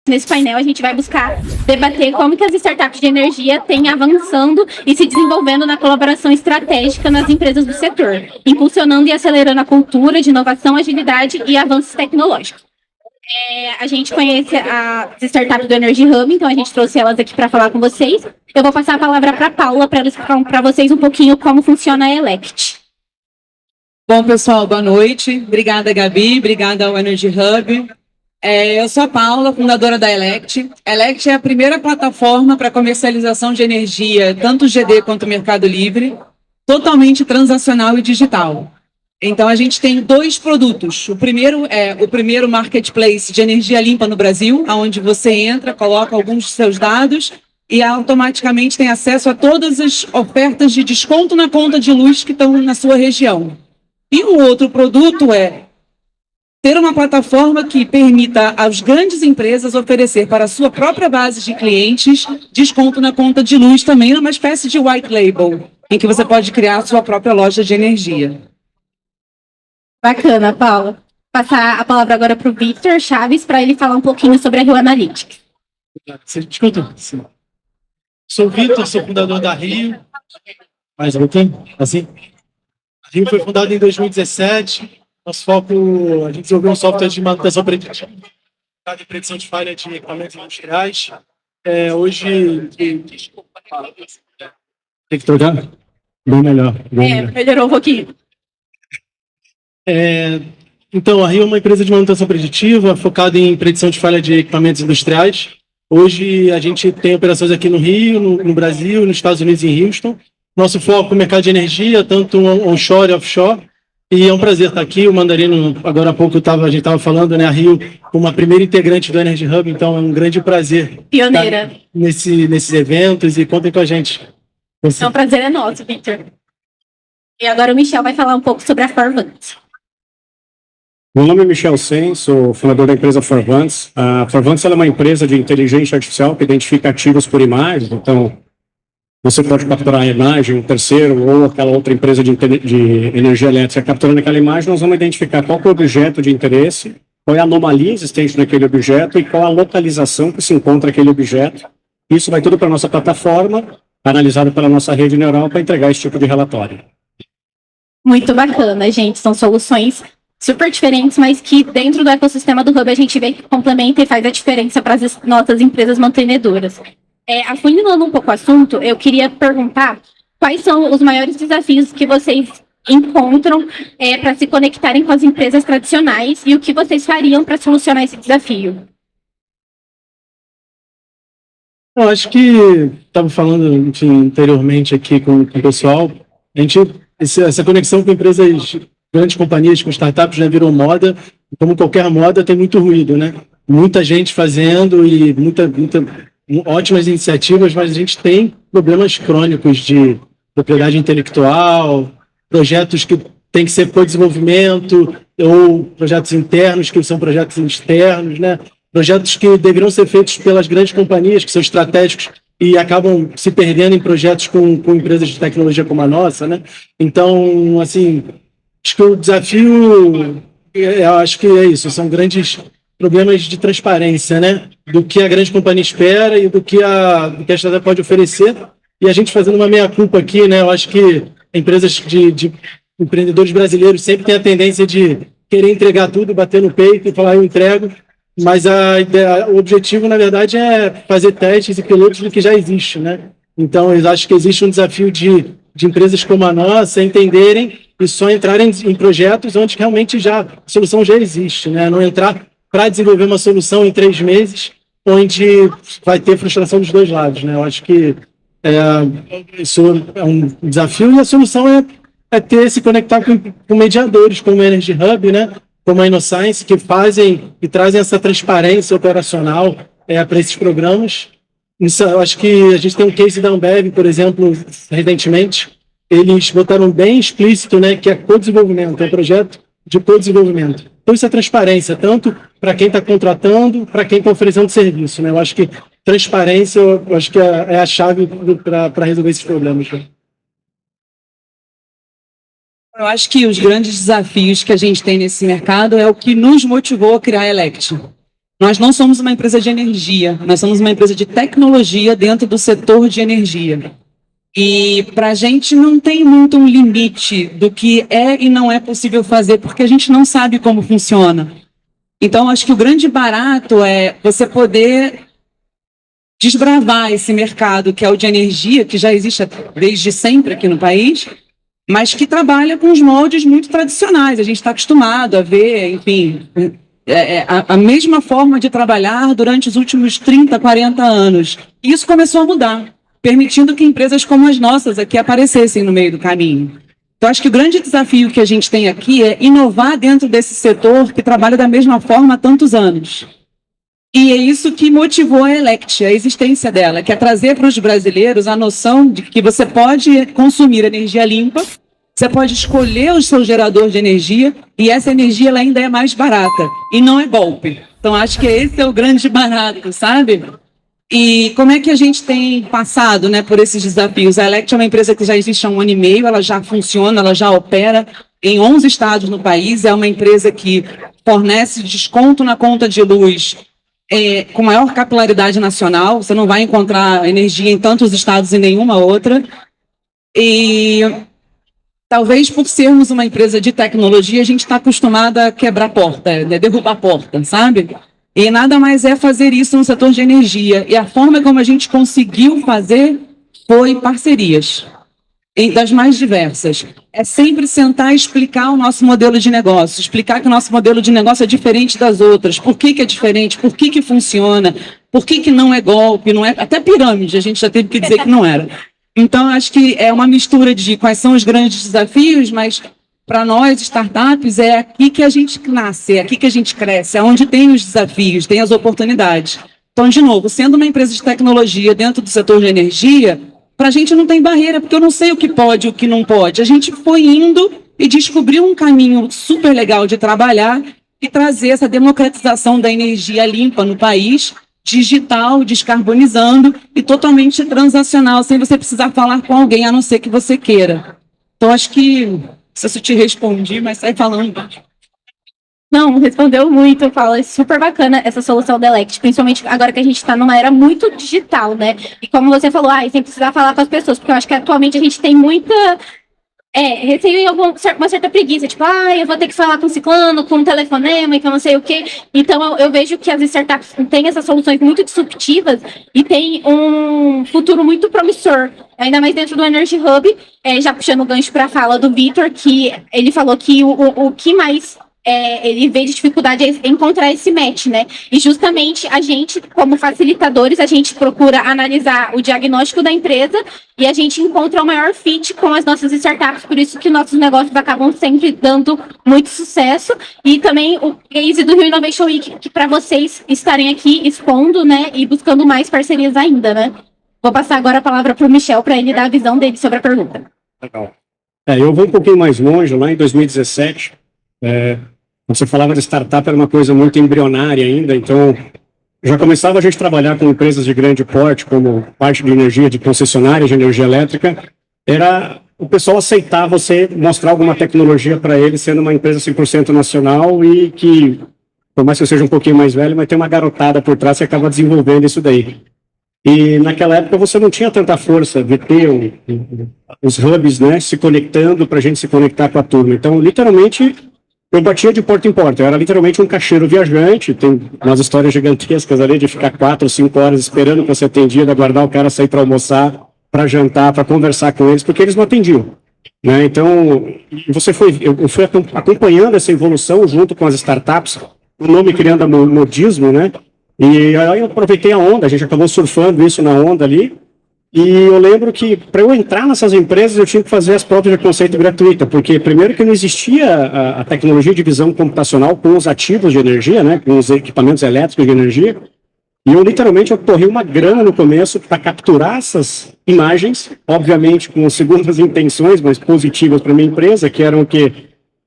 Nesse painel, a gente vai buscar debater como que as startups de energia têm avançando e se desenvolvendo na colaboração estratégica nas empresas do setor, impulsionando e acelerando a cultura de inovação, agilidade e avanços tecnológicos. A gente conhece as startups do Energy Hub, então a gente trouxe elas aqui para falar com vocês. Eu vou passar a palavra para a Paula para ela explicar para vocês um pouquinho como funciona a Elect. Bom, pessoal, boa noite. Obrigada, Gabi. Obrigada ao Energy Hub. Eu sou a Paula, fundadora da Elect. A Elect é a primeira plataforma para comercialização de energia, tanto GD quanto Mercado Livre, totalmente transacional e digital. Então, a gente tem 2 produtos. O primeiro é o primeiro marketplace de energia limpa no Brasil, onde você entra, coloca alguns de seus dados e automaticamente tem acesso a todas as ofertas de desconto na conta de luz que estão na sua região. E o outro produto é ter uma plataforma que permita às grandes empresas oferecer para a sua própria base de clientes desconto na conta de luz também, numa espécie de white label, em que você pode criar a sua própria loja de energia. Bacana, Paula. Passar a palavra agora para o Victor Chaves para ele falar um pouquinho sobre a Rio Analytics. Você escuta? Sim. Sou o Victor, sou fundador da Rio. Mais um pouquinho? Assim? A Rio foi fundada em 2017. Nosso foco, a gente desenvolveu um software de manutenção preditiva, de predição de falha de equipamentos industriais. Hoje... Tem que trocar? Bem melhor. Melhorou um pouquinho. Então, a Rio é uma empresa de manutenção preditiva focada em predição de falha de equipamentos industriais. Hoje, a gente tem operações aqui no Rio, no Brasil, nos Estados Unidos e em Houston. Nosso foco é o mercado de energia, tanto onshore e offshore. E é um prazer estar aqui. O Mandarino, agora há pouco, a gente estava falando, né? A Rio, como a primeira integrante do Energy Hub, então é um grande prazer pioneira estar nesses eventos, e contem com a gente. É um prazer é nosso, Victor. E agora o Michel vai falar um pouco sobre a Forvant. Meu nome é Michel Sen, sou fundador da empresa Forvant. A Forvant é uma empresa de inteligência artificial que identifica ativos por imagem. Então, você pode capturar a imagem, um terceiro ou aquela outra empresa de energia elétrica capturando aquela imagem, nós vamos identificar qual é o objeto de interesse, qual é a anomalia existente naquele objeto e qual a localização que se encontra aquele objeto. Isso vai tudo para a nossa plataforma, analisado pela nossa rede neural para entregar esse tipo de relatório. Muito bacana, gente. São soluções super diferentes, mas que dentro do ecossistema do Hub a gente vê que complementa e faz a diferença para as nossas empresas mantenedoras. Afunilando um pouco o assunto, eu queria perguntar quais são os maiores desafios que vocês encontram para se conectarem com as empresas tradicionais e o que vocês fariam para solucionar esse desafio. Eu acho que estava falando, enfim, anteriormente aqui com o pessoal, essa conexão com empresas, grandes companhias, com startups, já virou moda. Como qualquer moda, tem muito ruído, né? Muita gente fazendo e muita ótimas iniciativas, mas a gente tem problemas crônicos de propriedade intelectual, projetos que têm que ser por desenvolvimento, ou projetos internos que são projetos externos, né? Projetos que deveriam ser feitos pelas grandes companhias, que são estratégicos, e acabam se perdendo em projetos com empresas de tecnologia como a nossa, né? Então, assim, acho que o desafio, acho que é isso, são grandes problemas de transparência, né? Do que a grande companhia espera e do que a startup pode oferecer. E a gente fazendo uma meia-culpa aqui, né? Eu acho que empresas de empreendedores brasileiros sempre têm a tendência de querer entregar tudo, bater no peito e falar, eu entrego. Mas o objetivo, na verdade, é fazer testes e pilotos do que já existe, né? Então, eu acho que existe um desafio de empresas como a nossa entenderem e só entrarem em projetos onde realmente a solução já existe, né? Não entrar para desenvolver uma solução em 3 meses, onde vai ter frustração dos dois lados, né? Eu acho que isso é um desafio, e a solução é se conectar com mediadores como o Energy Hub, né? Como a InnoScience, que fazem e trazem essa transparência operacional para esses programas. Isso, eu acho que a gente tem um case da Ambev, por exemplo, recentemente, eles botaram bem explícito, né, que é co-desenvolvimento, é um projeto de co-desenvolvimento. Então, isso é transparência, tanto para quem está contratando, para quem está oferecendo serviço, né? Eu acho que transparência, eu acho que é a chave para resolver esses problemas. Né? Eu acho que os grandes desafios que a gente tem nesse mercado é o que nos motivou a criar a Elect. Nós não somos uma empresa de energia, nós somos uma empresa de tecnologia dentro do setor de energia. E para a gente não tem muito um limite do que é e não é possível fazer, porque a gente não sabe como funciona. Então, acho que o grande barato é você poder desbravar esse mercado que é o de energia, que já existe desde sempre aqui no país, mas que trabalha com os moldes muito tradicionais. A gente está acostumado a ver, enfim, a mesma forma de trabalhar durante os últimos 30, 40 anos. E isso começou a mudar, permitindo que empresas como as nossas aqui aparecessem no meio do caminho. Então, acho que o grande desafio que a gente tem aqui é inovar dentro desse setor que trabalha da mesma forma há tantos anos. E é isso que motivou a Elect, a existência dela, que é trazer para os brasileiros a noção de que você pode consumir energia limpa, você pode escolher o seu gerador de energia e essa energia ela ainda é mais barata e não é golpe. Então, acho que esse é o grande barato, sabe? E como é que a gente tem passado, né, por esses desafios? A Elect é uma empresa que já existe há 1 ano e meio, ela já funciona, ela já opera em 11 estados no país, é uma empresa que fornece desconto na conta de luz com maior capilaridade nacional, você não vai encontrar energia em tantos estados e nenhuma outra. E talvez por sermos uma empresa de tecnologia, a gente está acostumada a quebrar porta, né, derrubar porta, sabe? E nada mais é fazer isso no setor de energia. E a forma como a gente conseguiu fazer foi parcerias, das mais diversas. É sempre sentar e explicar o nosso modelo de negócio, explicar que o nosso modelo de negócio é diferente das outras, por que é diferente, por que funciona, por que não é golpe, não é até pirâmide, a gente já teve que dizer que não era. Então, acho que é uma mistura de quais são os grandes desafios, mas para nós, startups, é aqui que a gente nasce, é aqui que a gente cresce, é onde tem os desafios, tem as oportunidades. Então, de novo, sendo uma empresa de tecnologia dentro do setor de energia, para a gente não tem barreira, porque eu não sei o que pode e o que não pode. A gente foi indo e descobriu um caminho super legal de trabalhar e trazer essa democratização da energia limpa no país, digital, descarbonizando e totalmente transacional, sem você precisar falar com alguém, a não ser que você queira. Então, acho que, não sei se eu te respondi, mas sai falando. Não, respondeu muito, fala, é super bacana essa solução da Elect, principalmente agora que a gente está numa era muito digital, né? E como você falou, sem precisar falar com as pessoas, porque eu acho que atualmente a gente tem muita receio e uma certa preguiça, tipo, eu vou ter que falar com ciclano, com um telefonema e que eu não sei o quê. Então, eu vejo que as startups têm essas soluções muito disruptivas e tem um futuro muito promissor, ainda mais dentro do Energy Hub, já puxando o gancho para a fala do Vitor, que ele falou que o que mais ele vê de dificuldade é encontrar esse match, né? E justamente a gente, como facilitadores, a gente procura analisar o diagnóstico da empresa e a gente encontra o maior fit com as nossas startups, por isso que nossos negócios acabam sempre dando muito sucesso. E também o case do Rio Innovation Week, que para vocês estarem aqui expondo, né, e buscando mais parcerias ainda, né? Vou passar agora a palavra para o Michel, para ele dar a visão dele sobre a pergunta. Legal. Eu vou um pouquinho mais longe, lá em 2017, quando você falava de startup, era uma coisa muito embrionária ainda, então já começava a gente trabalhar com empresas de grande porte, como parte de energia, de concessionárias de energia elétrica, era o pessoal aceitar você mostrar alguma tecnologia para eles, sendo uma empresa 100% nacional e que, por mais que eu seja um pouquinho mais velho, mas tem uma garotada por trás que acaba desenvolvendo isso daí. E naquela época você não tinha tanta força de ter os hubs, né, se conectando para a gente se conectar com a turma. Então, literalmente, eu batia de porta em porta, eu era literalmente um caixeiro viajante, tem umas histórias gigantescas ali de ficar 4 ou 5 horas esperando para ser atendido, aguardar o cara sair para almoçar, para jantar, para conversar com eles, porque eles não atendiam, né? Então, eu fui acompanhando essa evolução junto com as startups, o nome criando a modismo, né? E aí eu aproveitei a onda, a gente acabou surfando isso na onda ali. E eu lembro que, para eu entrar nessas empresas, eu tinha que fazer as provas de conceito gratuita, porque, primeiro, que não existia a tecnologia de visão computacional com os ativos de energia, né, com os equipamentos elétricos de energia, e eu, literalmente, eu corri uma grana no começo para capturar essas imagens, obviamente com segundas intenções, mas positivas para a minha empresa, que eram que,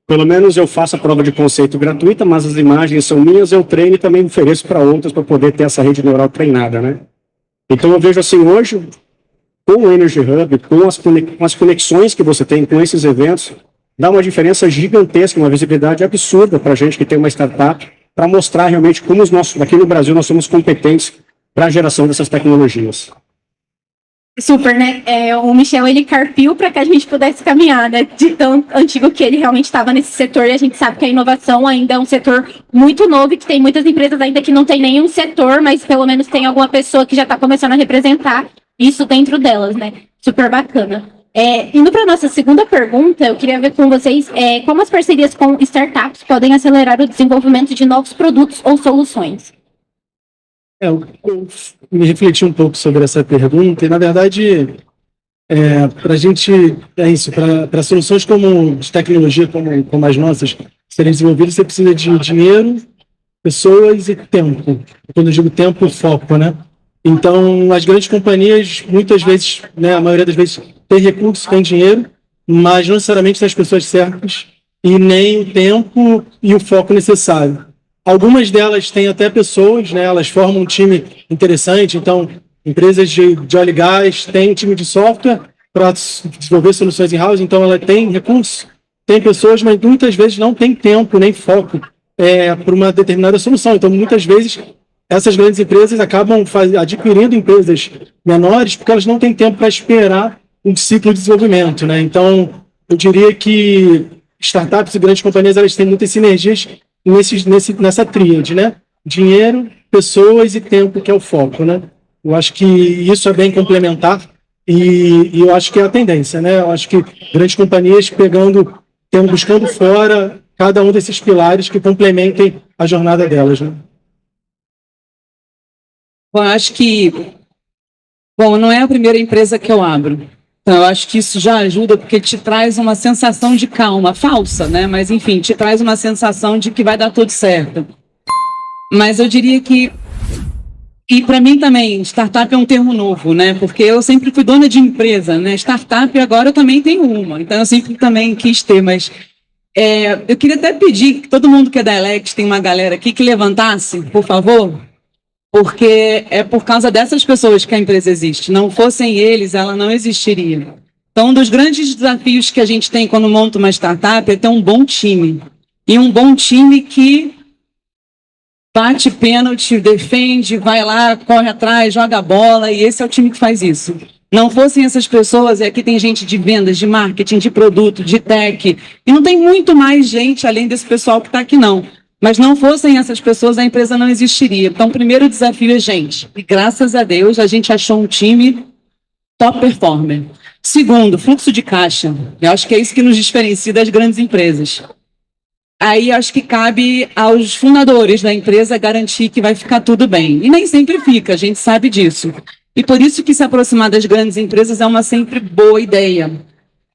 pelo menos, eu faço a prova de conceito gratuita, mas as imagens são minhas, eu treino e também ofereço para outras para poder ter essa rede neural treinada, né. Então, eu vejo assim, hoje, com o Energy Hub, com as conexões que você tem com esses eventos, dá uma diferença gigantesca, uma visibilidade absurda para a gente que tem uma startup, para mostrar realmente como aqui no Brasil nós somos competentes para a geração dessas tecnologias. Super, né? O Michel, ele carpiu para que a gente pudesse caminhar, né? De tão antigo que ele realmente estava nesse setor, e a gente sabe que a inovação ainda é um setor muito novo e que tem muitas empresas ainda que não tem nenhum setor, mas pelo menos tem alguma pessoa que já está começando a representar isso dentro delas, né? Super bacana. Indo para a nossa segunda pergunta, eu queria ver com vocês como as parcerias com startups podem acelerar o desenvolvimento de novos produtos ou soluções. Eu me refleti um pouco sobre essa pergunta e, na verdade, para a gente, para soluções de tecnologia como as nossas serem desenvolvidas, você precisa de dinheiro, pessoas e tempo. Quando eu digo tempo, foco, né? Então, as grandes companhias, muitas vezes, né, a maioria das vezes, tem recursos, tem dinheiro, mas não necessariamente tem as pessoas certas e nem o tempo e o foco necessário. Algumas delas têm até pessoas, né? Elas formam um time interessante. Então, empresas de óleo e gás têm um time de software para desenvolver soluções in-house. Então, ela tem recursos, tem pessoas, mas muitas vezes não tem tempo nem foco para uma determinada solução. Então, muitas vezes, essas grandes empresas acabam adquirindo empresas menores porque elas não têm tempo para esperar um ciclo de desenvolvimento, né? Então, eu diria que startups e grandes companhias elas têm muitas sinergias nessa tríade, né? Dinheiro, pessoas e tempo, que é o foco, né? Eu acho que isso é bem complementar e eu acho que é a tendência, né? Eu acho que grandes companhias buscando fora cada um desses pilares que complementem a jornada delas, né? Eu acho que, não é a primeira empresa que eu abro. Então, eu acho que isso já ajuda porque te traz uma sensação de calma, falsa, né? Mas, enfim, te traz uma sensação de que vai dar tudo certo. Mas eu diria que, e para mim também, startup é um termo novo, né? Porque eu sempre fui dona de empresa, né? Startup agora eu também tenho uma, então eu sempre também quis ter, mas eu queria até pedir que todo mundo que é da Elect, tem uma galera aqui, que levantasse, por favor, porque é por causa dessas pessoas que a empresa existe. Não fossem eles, ela não existiria. Então, um dos grandes desafios que a gente tem quando monta uma startup é ter um bom time. E um bom time que bate pênalti, defende, vai lá, corre atrás, joga a bola, e esse é o time que faz isso. Não fossem essas pessoas, e aqui tem gente de vendas, de marketing, de produto, de tech, e não tem muito mais gente além desse pessoal que está aqui, não. Mas não fossem essas pessoas, a empresa não existiria. Então, o primeiro desafio é gente. E graças a Deus, a gente achou um time top performer. Segundo, fluxo de caixa. Eu acho que é isso que nos diferencia das grandes empresas. Aí, acho que cabe aos fundadores da empresa garantir que vai ficar tudo bem. E nem sempre fica, a gente sabe disso. E por isso que se aproximar das grandes empresas é uma sempre boa ideia.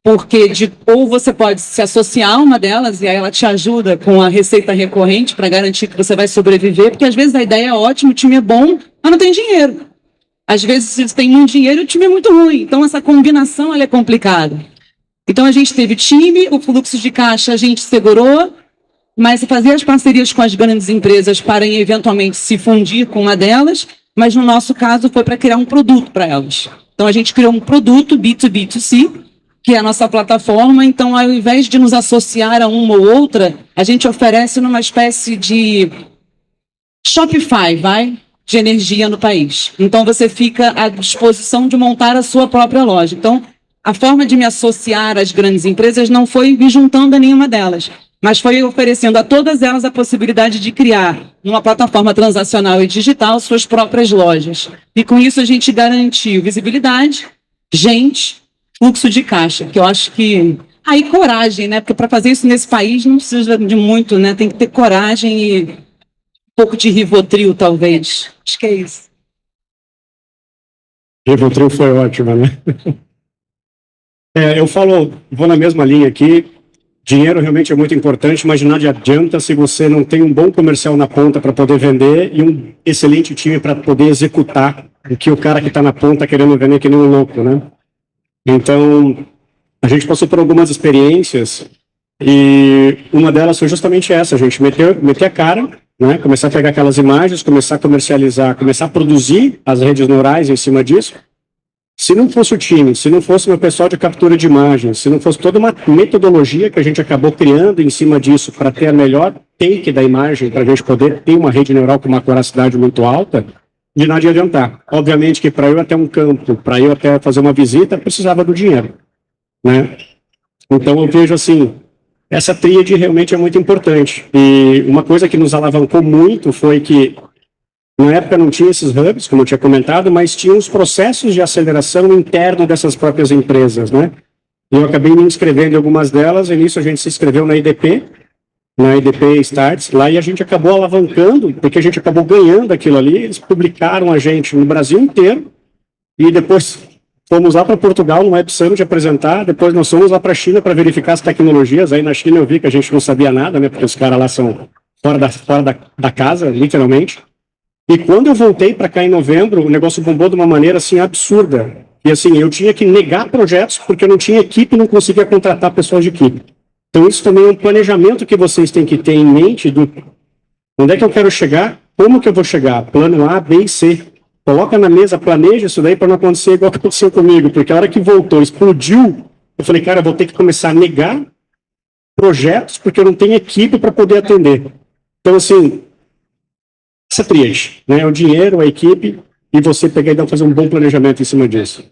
Porque ou você pode se associar a uma delas e aí ela te ajuda com a receita recorrente para garantir que você vai sobreviver, porque às vezes a ideia é ótima, o time é bom, mas não tem dinheiro. Às vezes você tem muito dinheiro e o time é muito ruim. Então essa combinação ela é complicada. Então a gente teve time, o fluxo de caixa a gente segurou, mas fazer as parcerias com as grandes empresas para eventualmente se fundir com uma delas, mas no nosso caso foi para criar um produto para elas. Então a gente criou um produto B2B2C, que é a nossa plataforma. Então, ao invés de nos associar a uma ou outra, a gente oferece numa espécie de Shopify, de energia no país. Então, você fica à disposição de montar a sua própria loja. Então, a forma de me associar às grandes empresas não foi me juntando a nenhuma delas, mas foi oferecendo a todas elas a possibilidade de criar, numa plataforma transacional e digital, suas próprias lojas. E com isso a gente garantiu visibilidade, gente, fluxo de caixa, que eu acho que... Aí coragem, né? Porque para fazer isso nesse país não precisa de muito, né? Tem que ter coragem e um pouco de Rivotril, talvez. Acho que é isso. Rivotril foi ótima, né? Vou na mesma linha aqui. Dinheiro realmente é muito importante, mas nada adianta se você não tem um bom comercial na ponta para poder vender e um excelente time para poder executar o que o cara que está na ponta querendo vender que nem um louco, né? Então, a gente passou por algumas experiências e uma delas foi justamente essa, a gente meter a cara, né, começar a pegar aquelas imagens, começar a comercializar, começar a produzir as redes neurais em cima disso. Se não fosse o time, se não fosse o meu pessoal de captura de imagens, se não fosse toda uma metodologia que a gente acabou criando em cima disso para ter a melhor take da imagem para a gente poder ter uma rede neural com uma acuracidade muito alta, de nada adiantar. Obviamente que para eu até um campo, para eu até fazer uma visita, precisava do dinheiro, né? Então eu vejo assim, essa tríade realmente é muito importante. E uma coisa que nos alavancou muito foi que na época não tinha esses hubs, como eu tinha comentado, mas tinha os processos de aceleração interno dessas próprias empresas, né? Eu acabei me inscrevendo em algumas delas, e nisso a gente se inscreveu na IDP Starts, lá, e a gente acabou alavancando, porque a gente acabou ganhando aquilo ali, eles publicaram a gente no Brasil inteiro, e depois fomos lá para Portugal, no Web Summit, apresentar, depois nós fomos lá para a China para verificar as tecnologias, aí na China eu vi que a gente não sabia nada, né, porque os caras lá são fora da casa, literalmente, e quando eu voltei para cá em novembro, o negócio bombou de uma maneira, assim, absurda, e assim, eu tinha que negar projetos, porque eu não tinha equipe e não conseguia contratar pessoas de equipe. Então, isso também é um planejamento que vocês têm que ter em mente do onde é que eu quero chegar, como que eu vou chegar, plano A, B e C. Coloca na mesa, planeja isso daí para não acontecer igual que aconteceu comigo, porque a hora que voltou, explodiu, eu falei, cara, eu vou ter que começar a negar projetos porque eu não tenho equipe para poder atender. Então, assim, essa tríade, né? O dinheiro, a equipe e você pegar e fazer um bom planejamento em cima disso.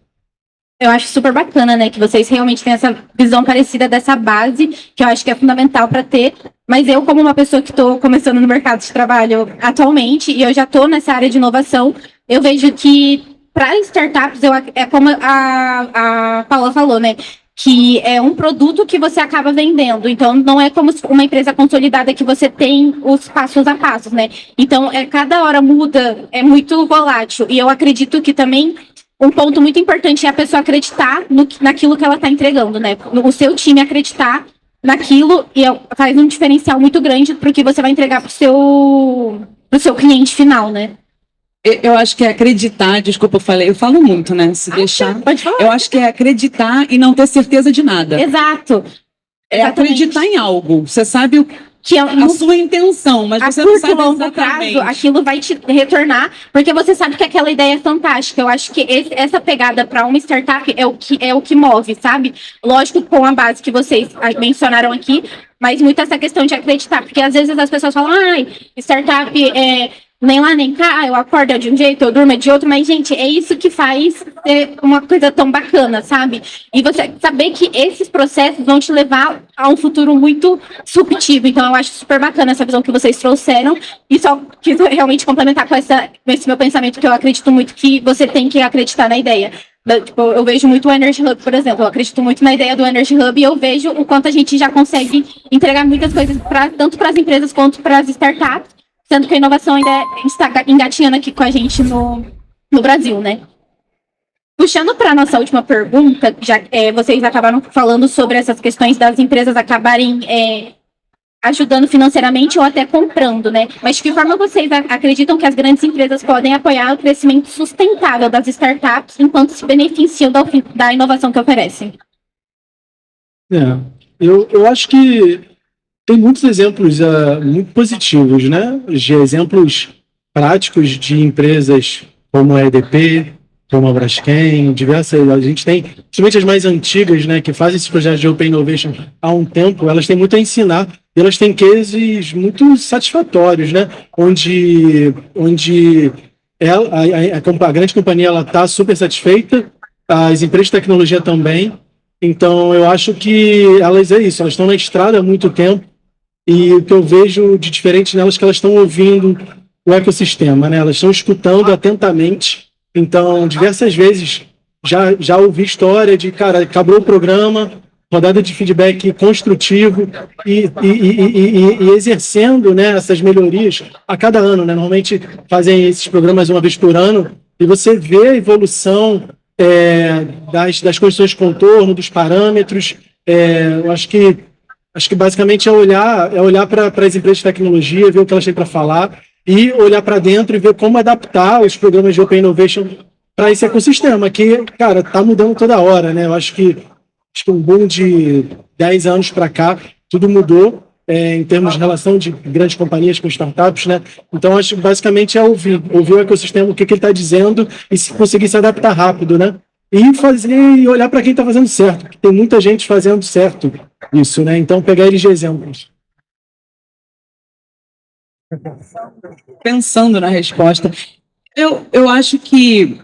Eu acho super bacana, né, que vocês realmente têm essa visão parecida dessa base, que eu acho que é fundamental para ter. Mas eu, como uma pessoa que estou começando no mercado de trabalho atualmente, e eu já estou nessa área de inovação, eu vejo que para startups, é como a Paula falou, né, que é um produto que você acaba vendendo. Então, não é como uma empresa consolidada que você tem os passos a passos, né? Então, cada hora muda, é muito volátil. E eu acredito que também um ponto muito importante é a pessoa acreditar naquilo que ela está entregando, né? O seu time acreditar naquilo e faz um diferencial muito grande para o que você vai entregar para o seu cliente final, né? Eu acho que é acreditar, desculpa, eu falo muito, né? Se deixar. Pode falar. Eu acho que é acreditar e não ter certeza de nada. Exato. É Exatamente. acreditar em algo. Você sabe Que a sua intenção, mas você não sabe exatamente. Prazo, aquilo vai te retornar, porque você sabe que aquela ideia é fantástica. Eu acho que essa pegada para uma startup é o que move, sabe? Lógico, com a base que vocês mencionaram aqui, mas muito essa questão de acreditar, porque às vezes as pessoas falam, ai, startup nem lá nem cá, eu acordo de um jeito, eu durmo de outro, mas, gente, é isso que faz ser uma coisa tão bacana, sabe? E você saber que esses processos vão te levar a um futuro muito disruptivo. Então, eu acho super bacana essa visão que vocês trouxeram. E só quis realmente complementar com esse meu pensamento, que eu acredito muito que você tem que acreditar na ideia. Tipo, eu vejo muito o Energy Hub, por exemplo. Eu acredito muito na ideia do Energy Hub e eu vejo o quanto a gente já consegue entregar muitas coisas, tanto para as empresas quanto para as startups, sendo que a inovação ainda está engatinhando aqui com a gente no Brasil, né? Puxando para a nossa última pergunta, já vocês acabaram falando sobre essas questões das empresas acabarem ajudando financeiramente ou até comprando, né? Mas de que forma vocês acreditam que as grandes empresas podem apoiar o crescimento sustentável das startups enquanto se beneficiam da inovação que oferecem? Eu acho que tem muitos exemplos muito positivos, né? De exemplos práticos de empresas como a EDP, como a Braskem, diversas. A gente tem, principalmente as mais antigas, né, que fazem esses projetos de Open Innovation há um tempo, elas têm muito a ensinar. E elas têm cases muito satisfatórios, né? Onde a grande companhia está super satisfeita, as empresas de tecnologia também. Então, eu acho que elas estão na estrada há muito tempo. E o que eu vejo de diferente nelas é que elas estão ouvindo o ecossistema, né? Elas estão escutando atentamente. Então, diversas vezes já ouvi história de, cara, acabou o programa, rodada de feedback construtivo e exercendo, né, essas melhorias a cada ano, né? Normalmente fazem esses programas uma vez por ano e você vê a evolução das condições de contorno, dos parâmetros. Eu acho que basicamente é olhar para as empresas de tecnologia, ver o que elas têm para falar e olhar para dentro e ver como adaptar os programas de Open Innovation para esse ecossistema, que, cara, está mudando toda hora, né? Eu acho que um boom de 10 anos para cá, tudo mudou em termos de relação de grandes companhias com startups, né? Então, acho que basicamente é ouvir o ecossistema, o que ele está dizendo e se conseguir se adaptar rápido, né? E olhar para quem está fazendo certo, porque tem muita gente fazendo certo isso, né? Então, pegar eles de exemplos. Pensando na resposta, eu acho que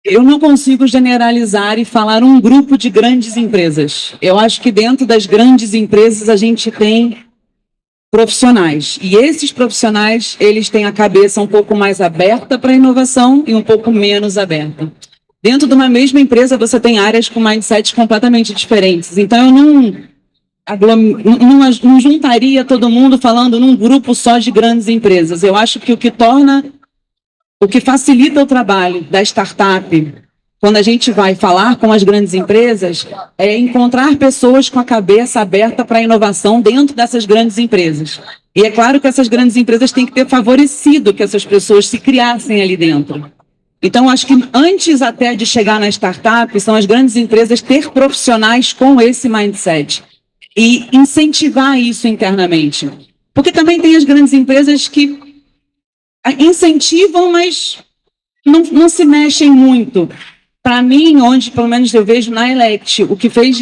eu não consigo generalizar e falar um grupo de grandes empresas. Eu acho que dentro das grandes empresas a gente tem profissionais. E esses profissionais, eles têm a cabeça um pouco mais aberta para a inovação e um pouco menos aberta. Dentro de uma mesma empresa, você tem áreas com mindsets completamente diferentes. Então, eu não juntaria todo mundo falando num grupo só de grandes empresas. Eu acho que o que facilita o trabalho da startup, quando a gente vai falar com as grandes empresas, é encontrar pessoas com a cabeça aberta para a inovação dentro dessas grandes empresas. E é claro que essas grandes empresas têm que ter favorecido que essas pessoas se criassem ali dentro. Então, acho que antes até de chegar na startup, são as grandes empresas ter profissionais com esse mindset e incentivar isso internamente. Porque também tem as grandes empresas que incentivam, mas não se mexem muito. Para mim, onde pelo menos eu vejo na Elect, o que fez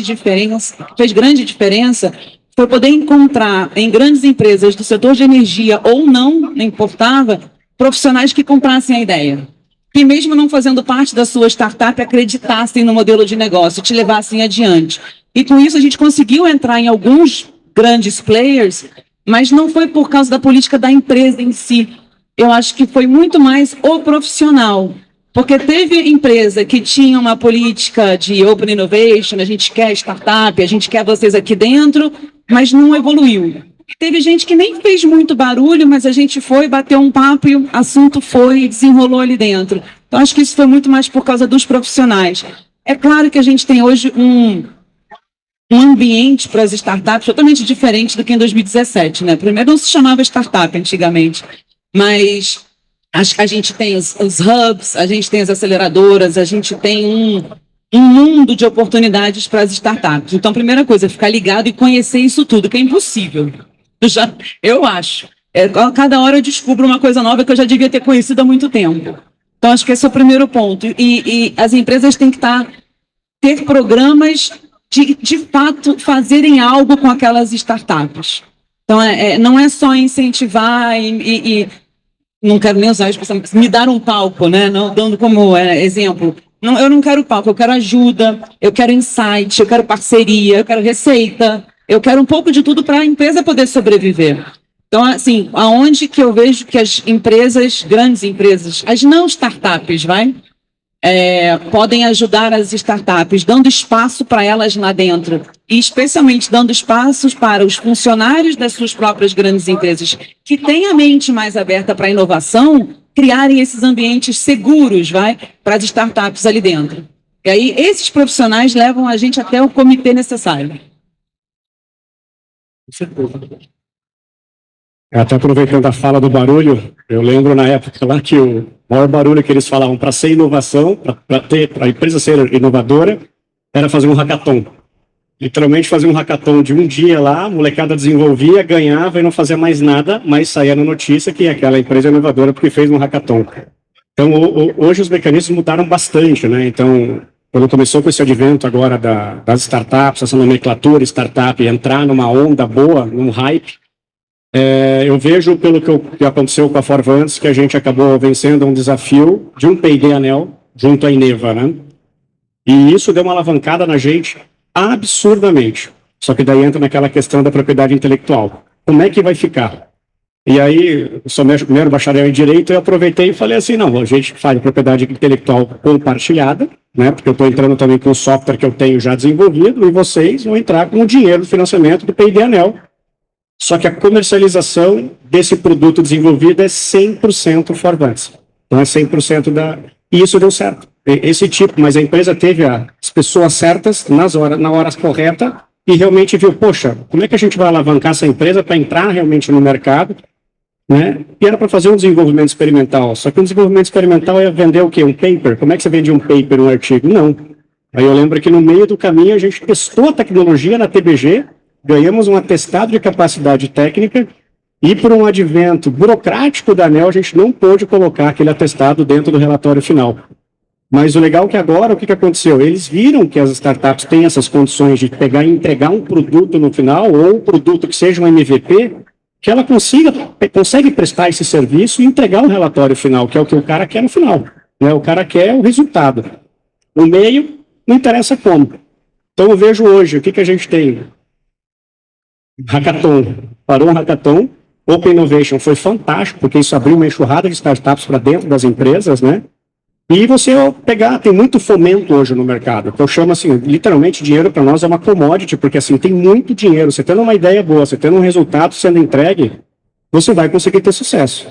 grande diferença, foi poder encontrar em grandes empresas do setor de energia ou não importava, profissionais que comprassem a ideia. Que mesmo não fazendo parte da sua startup, acreditassem no modelo de negócio, te levassem adiante. E com isso a gente conseguiu entrar em alguns grandes players, mas não foi por causa da política da empresa em si. Eu acho que foi muito mais o profissional. Porque teve empresa que tinha uma política de open innovation, a gente quer startup, a gente quer vocês aqui dentro, mas não evoluiu. Teve gente que nem fez muito barulho, mas a gente foi, bateu um papo e o assunto foi e desenrolou ali dentro. Então, acho que isso foi muito mais por causa dos profissionais. É claro que a gente tem hoje um ambiente para as startups totalmente diferente do que em 2017, né? Primeiro não se chamava startup antigamente, mas a gente tem os hubs, a gente tem as aceleradoras, a gente tem um mundo de oportunidades para as startups. Então, primeira coisa, ficar ligado e conhecer isso tudo, que é impossível. Eu acho. Cada hora eu descubro uma coisa nova que eu já devia ter conhecido há muito tempo. Então, acho que esse é o primeiro ponto. E as empresas têm que ter programas de fato, fazerem algo com aquelas startups. Então, não é só incentivar e não quero nem usar a expressão, me dar um palco, né? Não, dando como exemplo. Não, eu não quero palco, eu quero ajuda, eu quero insight, eu quero parceria, eu quero receita, eu quero um pouco de tudo para a empresa poder sobreviver. Então, assim, aonde que eu vejo que as empresas, grandes empresas, as não startups, podem ajudar as startups, dando espaço para elas lá dentro, e especialmente dando espaços para os funcionários das suas próprias grandes empresas, que têm a mente mais aberta para a inovação, criarem esses ambientes seguros, para as startups ali dentro. E aí, esses profissionais levam a gente até o comitê necessário. Até aproveitando a fala do barulho, eu lembro na época lá que o maior barulho que eles falavam para ser inovação, para a empresa ser inovadora, era fazer um hackathon. Literalmente fazer um hackathon de um dia lá, a molecada desenvolvia, ganhava e não fazia mais nada, mas saía na notícia que aquela empresa é inovadora porque fez um hackathon. Então, hoje os mecanismos mudaram bastante, né? Então, quando começou com esse advento agora das startups, essa nomenclatura startup, entrar numa onda boa, num hype, eu vejo, pelo que aconteceu com a Forvans, que a gente acabou vencendo um desafio de um P&D Anel junto à Ineva, né? E isso deu uma alavancada na gente absurdamente. Só que daí entra naquela questão da propriedade intelectual. Como é que vai ficar? E aí, eu sou meu primeiro bacharel em Direito, eu aproveitei e falei assim, não, a gente faz propriedade intelectual compartilhada, né? Porque eu estou entrando também com o software que eu tenho já desenvolvido, e vocês vão entrar com o dinheiro do financiamento do P&D Anel. Só que a comercialização desse produto desenvolvido é 100% Forvans. Então é 100% E isso deu certo. Esse tipo, mas a empresa teve as pessoas certas na hora correta e realmente viu, poxa, como é que a gente vai alavancar essa empresa para entrar realmente no mercado, né? E era para fazer um desenvolvimento experimental. Só que um desenvolvimento experimental ia vender o quê? Um paper. Como é que você vende um paper, um artigo? Não. Aí eu lembro que no meio do caminho a gente testou a tecnologia na TBG, ganhamos um atestado de capacidade técnica e por um advento burocrático da ANEEL a gente não pôde colocar aquele atestado dentro do relatório final. Mas o legal é que agora, o que aconteceu? Eles viram que as startups têm essas condições de pegar e entregar um produto no final, ou um produto que seja um MVP, que ela consegue prestar esse serviço e entregar o relatório final, que é o que o cara quer no final, né? O cara quer o resultado. O meio, não interessa como. Então eu vejo hoje, o que a gente tem? Hackathon, parou um hackathon, Open Innovation foi fantástico, porque isso abriu uma enxurrada de startups para dentro das empresas, né? E você tem muito fomento hoje no mercado. Eu chamo assim, literalmente, dinheiro para nós é uma commodity, porque assim, tem muito dinheiro. Você tendo uma ideia boa, você tendo um resultado sendo entregue, você vai conseguir ter sucesso.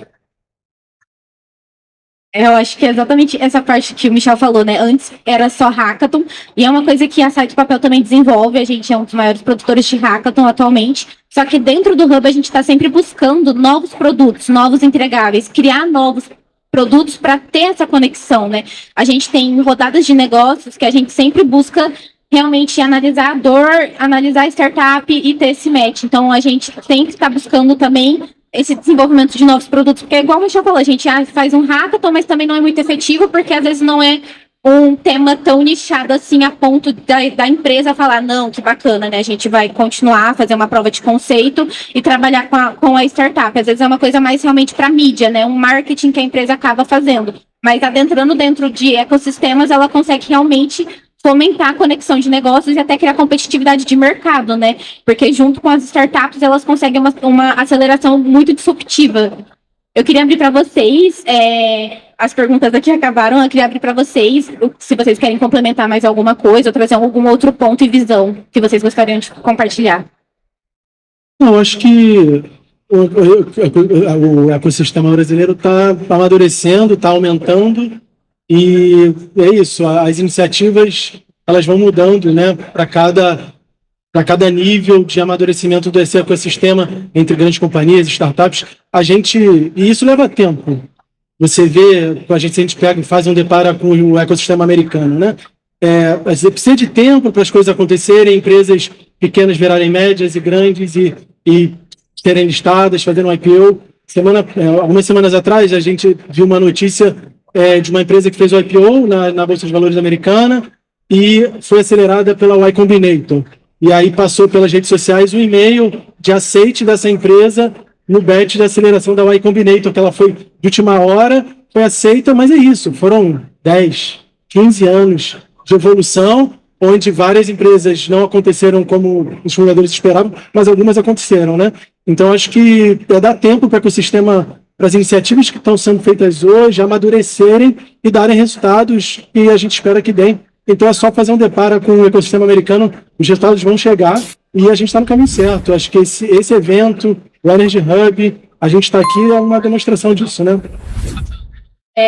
Eu acho que é exatamente essa parte que o Michel falou, né? Antes era só hackathon, e é uma coisa que a Site Papel também desenvolve. A gente é um dos maiores produtores de hackathon atualmente. Só que dentro do Hub a gente está sempre buscando novos produtos, novos entregáveis, criar novos produtos para ter essa conexão, né? A gente tem rodadas de negócios que a gente sempre busca realmente analisar a dor, analisar a startup e ter esse match. Então a gente tem que estar buscando também esse desenvolvimento de novos produtos, porque é igual o Michel falou, a gente faz um hackathon, mas também não é muito efetivo, porque às vezes não é um tema tão nichado assim, a ponto da empresa falar, não, que bacana, né? A gente vai continuar a fazer uma prova de conceito e trabalhar com a startup. Às vezes é uma coisa mais realmente para mídia, né? Um marketing que a empresa acaba fazendo. Mas adentrando dentro de ecossistemas, ela consegue realmente fomentar a conexão de negócios e até criar competitividade de mercado, né? Porque junto com as startups, elas conseguem uma aceleração muito disruptiva. Eu queria abrir para vocês, as perguntas aqui acabaram, eu queria abrir para vocês, se vocês querem complementar mais alguma coisa ou trazer algum outro ponto e visão que vocês gostariam de compartilhar. Eu acho que o ecossistema brasileiro está amadurecendo, está aumentando, e é isso, as iniciativas elas vão mudando, né, para cada nível de amadurecimento desse ecossistema entre grandes companhias e startups. E isso leva tempo. Você vê, se a gente pega e faz um depara com o ecossistema americano, né? Você precisa de tempo para as coisas acontecerem, empresas pequenas virarem médias e grandes e serem listadas, fazendo um IPO. Algumas semanas atrás, a gente viu uma notícia de uma empresa que fez o IPO na Bolsa de Valores americana e foi acelerada pela Y Combinator. E aí passou pelas redes sociais um e-mail de aceite dessa empresa no batch de aceleração da Y Combinator, que ela foi de última hora, foi aceita, mas é isso, foram 10, 15 anos de evolução, onde várias empresas não aconteceram como os fundadores esperavam, mas algumas aconteceram, né? Então, acho que dá tempo para o ecossistema, para as iniciativas que estão sendo feitas hoje, amadurecerem e darem resultados que a gente espera que deem. Então, é só fazer um deparo com o ecossistema americano, os resultados vão chegar e a gente está no caminho certo. Acho que esse evento, o Energy Hub, a gente está aqui, é uma demonstração disso, né?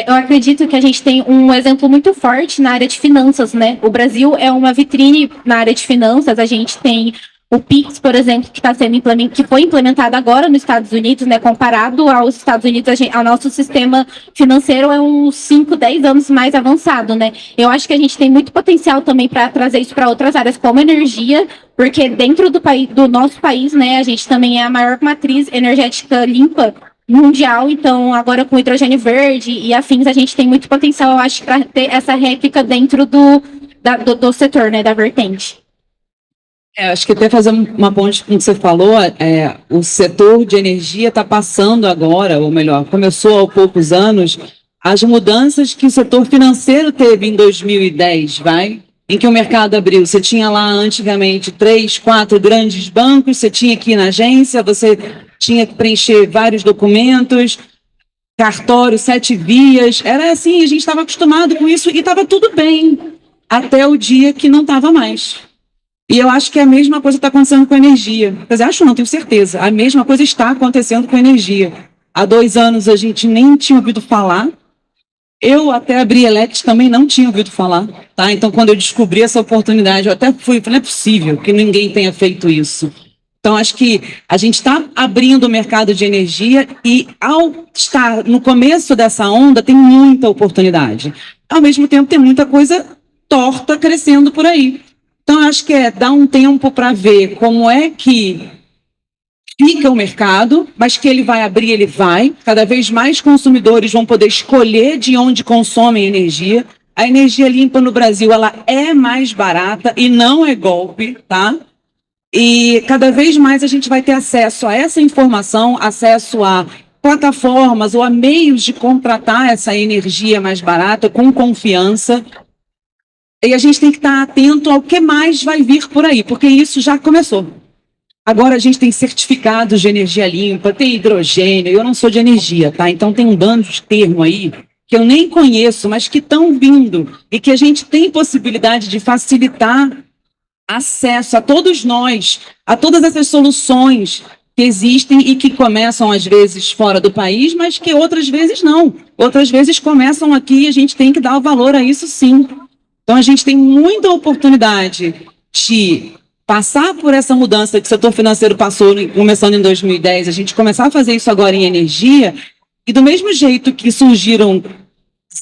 Eu acredito que a gente tem um exemplo muito forte na área de finanças, né? O Brasil é uma vitrine na área de finanças. A gente tem o Pix, por exemplo, que foi implementado agora nos Estados Unidos, né? Comparado aos Estados Unidos, o nosso sistema financeiro é uns 5, 10 anos mais avançado, né? Eu acho que a gente tem muito potencial também para trazer isso para outras áreas, como energia, porque dentro do nosso país, né? A gente também é a maior matriz energética limpa mundial, então agora com hidrogênio verde e afins, a gente tem muito potencial, eu acho, para ter essa réplica dentro do setor, né? Da vertente. Acho que até fazer uma ponte com o que você falou, o setor de energia está passando agora, ou melhor, começou há poucos anos, as mudanças que o setor financeiro teve em 2010, em que o mercado abriu. Você tinha lá antigamente 3, 4 grandes bancos, você tinha que ir na agência, você tinha que preencher vários documentos, cartório, 7 vias, era assim, a gente estava acostumado com isso e estava tudo bem, até o dia que não estava mais. E eu acho que a mesma coisa está acontecendo com a energia. Quer dizer, acho não, tenho certeza. A mesma coisa está acontecendo com a energia. Há 2 anos a gente nem tinha ouvido falar. Eu até abri Elect também não tinha ouvido falar. Tá? Então, quando eu descobri essa oportunidade, eu até falei, não é possível que ninguém tenha feito isso. Então, acho que a gente está abrindo o mercado de energia e, ao estar no começo dessa onda, tem muita oportunidade. Ao mesmo tempo, tem muita coisa torta crescendo por aí. Então, acho que dar um tempo para ver como é que fica o mercado, mas que ele vai abrir, ele vai. Cada vez mais consumidores vão poder escolher de onde consomem energia. A energia limpa no Brasil, ela é mais barata e não é golpe, tá? E cada vez mais a gente vai ter acesso a essa informação, acesso a plataformas ou a meios de contratar essa energia mais barata com confiança. E a gente tem que estar atento ao que mais vai vir por aí, porque isso já começou. Agora a gente tem certificados de energia limpa, tem hidrogênio, eu não sou de energia, tá? Então tem um bando de termo aí que eu nem conheço, mas que estão vindo e que a gente tem possibilidade de facilitar acesso a todos nós, a todas essas soluções que existem e que começam às vezes fora do país, mas que outras vezes não. Outras vezes começam aqui e a gente tem que dar o valor a isso sim. Então a gente tem muita oportunidade de passar por essa mudança que o setor financeiro passou, começando em 2010, a gente começar a fazer isso agora em energia, e do mesmo jeito que surgiram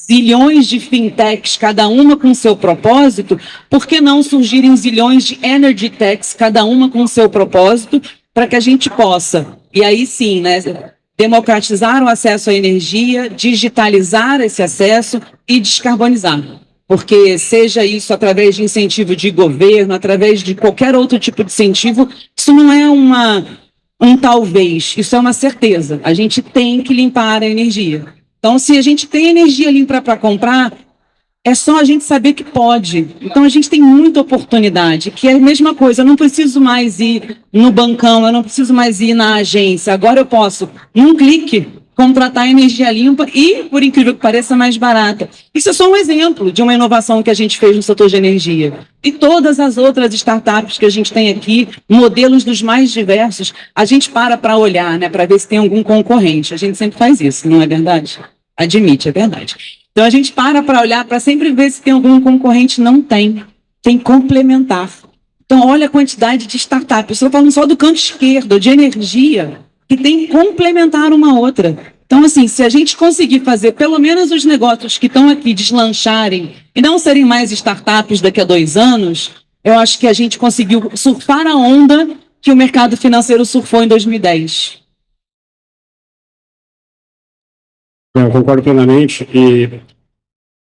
zilhões de fintechs, cada uma com seu propósito, por que não surgirem zilhões de energy techs, cada uma com seu propósito, para que a gente possa, e aí sim, né, democratizar o acesso à energia, digitalizar esse acesso e descarbonizar. Porque seja isso através de incentivo de governo, através de qualquer outro tipo de incentivo, isso não é um talvez, isso é uma certeza. A gente tem que limpar a energia. Então, se a gente tem energia limpa para comprar, é só a gente saber que pode. Então, a gente tem muita oportunidade, que é a mesma coisa, eu não preciso mais ir no bancão, eu não preciso mais ir na agência. Agora eu posso, num clique, contratar energia limpa e, por incrível que pareça, mais barata. Isso é só um exemplo de uma inovação que a gente fez no setor de energia. E todas as outras startups que a gente tem aqui, modelos dos mais diversos, a gente para olhar, né, para ver se tem algum concorrente. A gente sempre faz isso, não é verdade? Admite, é verdade. Então, a gente para olhar, para sempre ver se tem algum concorrente. Não tem. Tem complementar. Então, olha a quantidade de startups. Eu estou falando só do canto esquerdo, de energia, que tem que complementar uma outra. Então, assim, se a gente conseguir fazer pelo menos os negócios que estão aqui deslancharem e não serem mais startups daqui a 2 anos, eu acho que a gente conseguiu surfar a onda que o mercado financeiro surfou em 2010. Eu concordo plenamente. E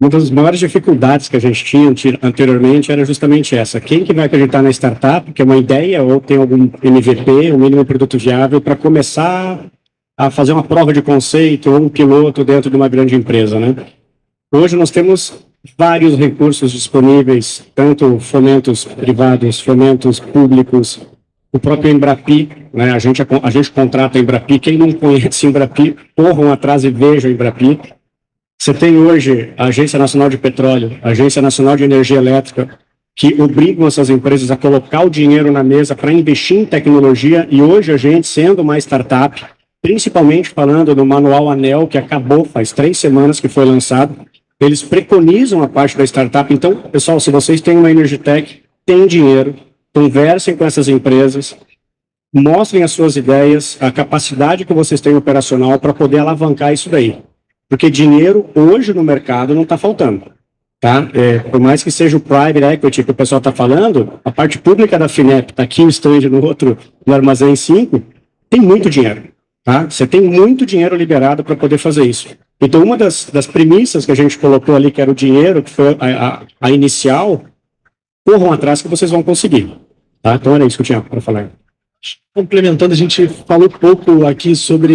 uma das maiores dificuldades que a gente tinha anteriormente era justamente essa. Quem que vai acreditar na startup, que é uma ideia ou tem algum MVP, um mínimo produto viável, para começar a fazer uma prova de conceito ou um piloto dentro de uma grande empresa, né? Hoje nós temos vários recursos disponíveis, tanto fomentos privados, fomentos públicos, o próprio Embrapi, né? A gente contrata a Embrapi. Quem não conhece Embrapi, corram atrás e vejam a Embrapi. Você tem hoje a Agência Nacional de Petróleo, a Agência Nacional de Energia Elétrica, que obrigam essas empresas a colocar o dinheiro na mesa para investir em tecnologia, e hoje a gente, sendo uma startup, principalmente falando do Manual ANEEL, que acabou faz 3 semanas que foi lançado, eles preconizam a parte da startup. Então, pessoal, se vocês têm uma Energy Tech, tem dinheiro, conversem com essas empresas, mostrem as suas ideias, a capacidade que vocês têm operacional para poder alavancar isso daí. Porque dinheiro hoje no mercado não está faltando, tá? Por mais que seja o private equity que o pessoal está falando, a parte pública da FINEP, está aqui o stand no outro, no Armazém 5, tem muito dinheiro, tá? Você tem muito dinheiro liberado para poder fazer isso. Então, uma das premissas que a gente colocou ali, que era o dinheiro, que foi a inicial, corram atrás que vocês vão conseguir, tá? Então, era isso que eu tinha para falar. Complementando, a gente falou pouco aqui sobre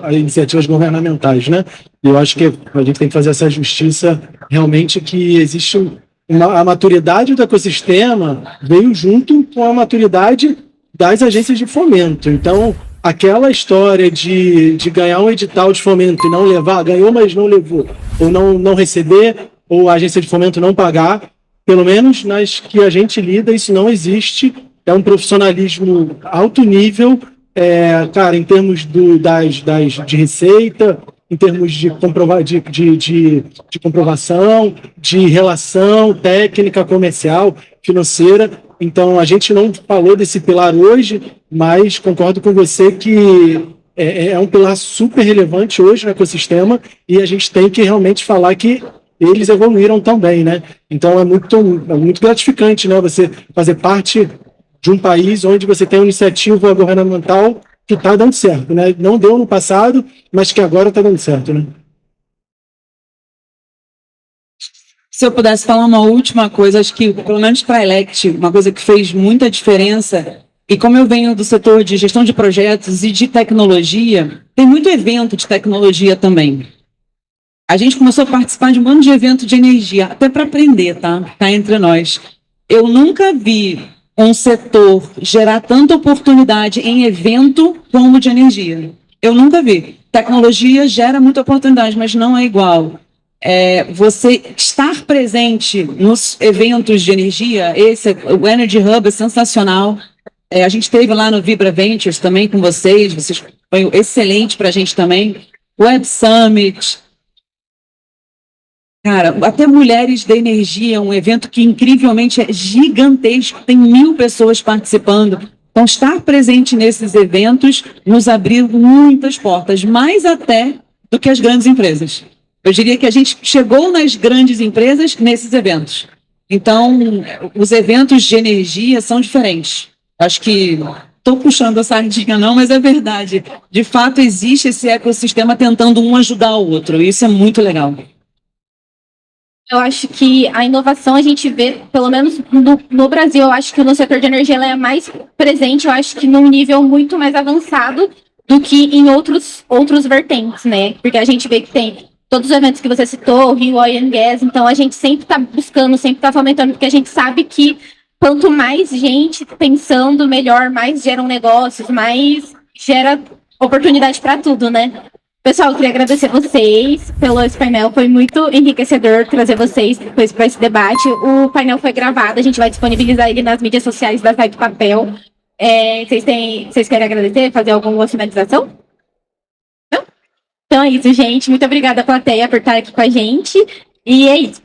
as iniciativas governamentais, né? Eu acho que a gente tem que fazer essa justiça realmente, que existe a maturidade do ecossistema veio junto com a maturidade das agências de fomento. Então, aquela história de ganhar um edital de fomento e não levar, ganhou, mas não levou, ou não receber, ou a agência de fomento não pagar, pelo menos nas que a gente lida, isso não existe. É um profissionalismo alto nível, cara, em termos de receita, em termos de comprovação, de relação técnica, comercial, financeira. Então, a gente não falou desse pilar hoje, mas concordo com você que é um pilar super relevante hoje no ecossistema, e a gente tem que realmente falar que eles evoluíram também, né? Então, é muito gratificante, né? Você fazer parte de um país onde você tem uma iniciativa governamental que está dando certo, né? Não deu no passado, mas que agora está dando certo, né? Se eu pudesse falar uma última coisa, acho que, pelo menos para a Elect, uma coisa que fez muita diferença, e como eu venho do setor de gestão de projetos e de tecnologia, tem muito evento de tecnologia também. A gente começou a participar de um monte de evento de energia, até para aprender, tá? Tá entre nós. Eu nunca vi um setor gerar tanta oportunidade em evento como de energia. Eu nunca vi. Tecnologia gera muita oportunidade, mas não é igual. Você estar presente nos eventos de energia, o Energy Hub é sensacional. A gente esteve lá no Vibra Ventures também com vocês foi excelente para a gente também. Web Summit. Cara, até Mulheres da Energia, um evento que incrivelmente é gigantesco, tem 1000 pessoas participando. Então, estar presente nesses eventos nos abriu muitas portas, mais até do que as grandes empresas. Eu diria que a gente chegou nas grandes empresas nesses eventos. Então, os eventos de energia são diferentes. Acho que estou puxando a sardinha não, mas é verdade. De fato, existe esse ecossistema tentando um ajudar o outro. Isso é muito legal. Eu acho que a inovação a gente vê, pelo menos no Brasil, eu acho que no setor de energia ela é mais presente, eu acho que num nível muito mais avançado do que em outros vertentes, né? Porque a gente vê que tem todos os eventos que você citou, Rio Oil and Gas, então a gente sempre está buscando, sempre está fomentando, porque a gente sabe que quanto mais gente pensando, melhor, mais geram negócios, mais gera oportunidade para tudo, né? Pessoal, eu queria agradecer vocês pelo esse painel, foi muito enriquecedor trazer vocês depois para esse debate. O painel foi gravado, a gente vai disponibilizar ele nas mídias sociais da Sai do Papel. Vocês querem agradecer, fazer alguma finalização? Não? Então é isso, gente. Muito obrigada, plateia, por estar aqui com a gente. E é isso.